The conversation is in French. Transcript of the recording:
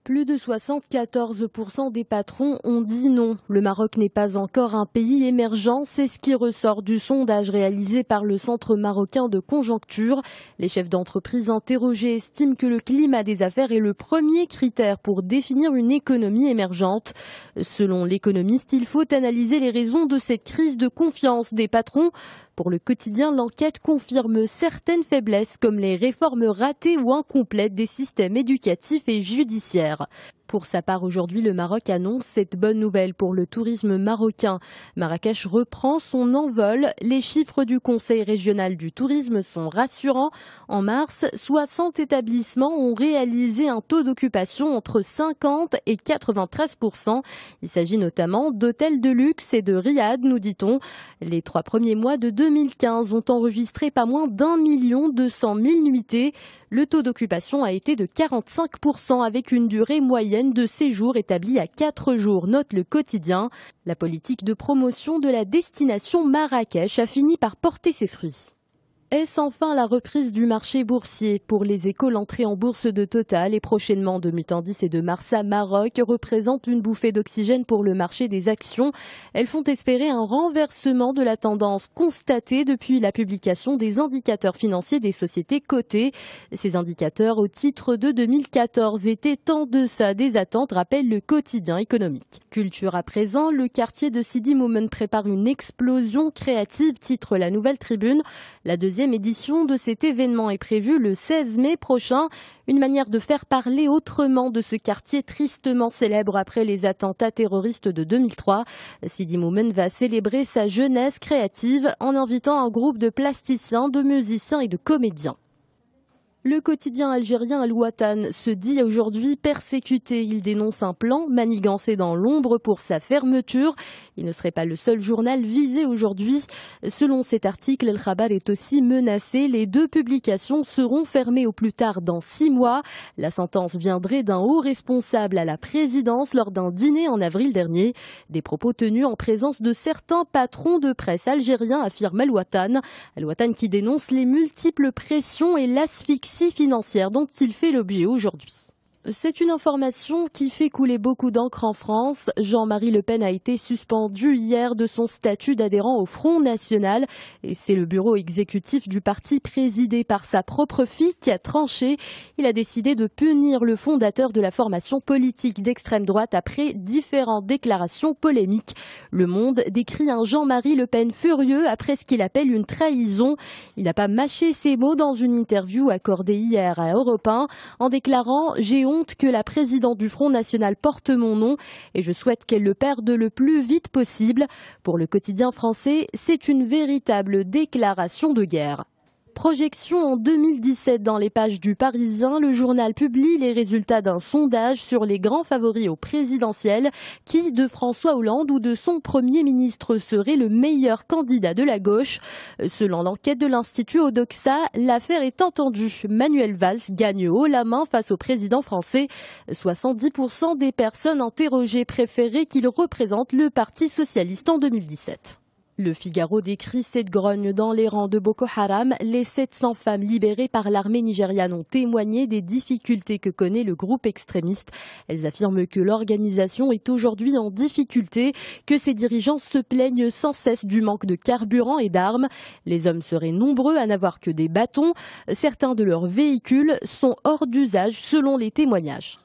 Plus de 74% des patrons ont dit non. Le Maroc n'est pas encore un pays émergent, c'est ce qui ressort du sondage réalisé par le Centre marocain de conjoncture. Les chefs d'entreprise interrogés estiment que le climat des affaires est le premier critère pour définir une économie émergente. Selon l'économiste, il faut analyser les raisons de cette crise de confiance des patrons. Pour le quotidien, l'enquête confirme certaines faiblesses comme les réformes ratées ou incomplètes des systèmes éducatifs et judiciaires. Pour sa part, aujourd'hui, le Maroc annonce cette bonne nouvelle pour le tourisme marocain. Marrakech reprend son envol. Les chiffres du Conseil régional du tourisme sont rassurants. En mars, 60 établissements ont réalisé un taux d'occupation entre 50 et 93%. Il s'agit notamment d'hôtels de luxe et de riad, nous dit-on. Les 3 premiers mois de 2015 ont enregistré pas moins d'1 200 000 nuitées. Le taux d'occupation a été de 45% avec une durée moyenne de séjour établie à 4 jours, note le quotidien. La politique de promotion de la destination Marrakech a fini par porter ses fruits. Est-ce enfin la reprise du marché boursier? Pour les Échos, l'entrée en bourse de Total et prochainement de Mutandis et de Marsa Maroc représente une bouffée d'oxygène pour le marché des actions. Elles font espérer un renversement de la tendance constatée depuis la publication des indicateurs financiers des sociétés cotées. Ces indicateurs au titre de 2014 étaient en deçà des attentes, rappelle le quotidien économique. Culture à présent, le quartier de Sidi Moumen prépare une explosion créative, titre la Nouvelle Tribune. La deuxième édition de cet événement est prévue le 16 mai prochain. Une manière de faire parler autrement de ce quartier tristement célèbre après les attentats terroristes de 2003. Sidi Moumen va célébrer sa jeunesse créative en invitant un groupe de plasticiens, de musiciens et de comédiens. Le quotidien algérien Al-Watan se dit aujourd'hui persécuté. Il dénonce un plan manigancé dans l'ombre pour sa fermeture. Il ne serait pas le seul journal visé aujourd'hui. Selon cet article, El Khabar est aussi menacé. Les 2 publications seront fermées au plus tard dans 6 mois. La sentence viendrait d'un haut responsable à la présidence lors d'un dîner en avril dernier. Des propos tenus en présence de certains patrons de presse algériens, affirme Al-Watan. Al-Watan qui dénonce les multiples pressions et l'asphyxie financière dont il fait l'objet aujourd'hui. C'est une information qui fait couler beaucoup d'encre en France. Jean-Marie Le Pen a été suspendu hier de son statut d'adhérent au Front National. Et c'est le bureau exécutif du parti présidé par sa propre fille qui a tranché. Il a décidé de punir le fondateur de la formation politique d'extrême droite après différentes déclarations polémiques. Le Monde décrit un Jean-Marie Le Pen furieux après ce qu'il appelle une trahison. Il n'a pas mâché ses mots dans une interview accordée hier à Europe 1 en déclarant « J'ai honte que la présidente du Front National porte mon nom et je souhaite qu'elle le perde le plus vite possible ». Pour le quotidien français, c'est une véritable déclaration de guerre. Projection en 2017 dans les pages du Parisien, le journal publie les résultats d'un sondage sur les grands favoris au présidentiel. Qui de François Hollande ou de son Premier ministre serait le meilleur candidat de la gauche? Selon l'enquête de l'Institut Odoxa, l'affaire est entendue. Manuel Valls gagne haut la main face au président français. 70% des personnes interrogées préféraient qu'il représente le Parti socialiste en 2017. Le Figaro décrit cette grogne dans les rangs de Boko Haram. Les 700 femmes libérées par l'armée nigériane ont témoigné des difficultés que connaît le groupe extrémiste. Elles affirment que l'organisation est aujourd'hui en difficulté, que ses dirigeants se plaignent sans cesse du manque de carburant et d'armes. Les hommes seraient nombreux à n'avoir que des bâtons. Certains de leurs véhicules sont hors d'usage selon les témoignages.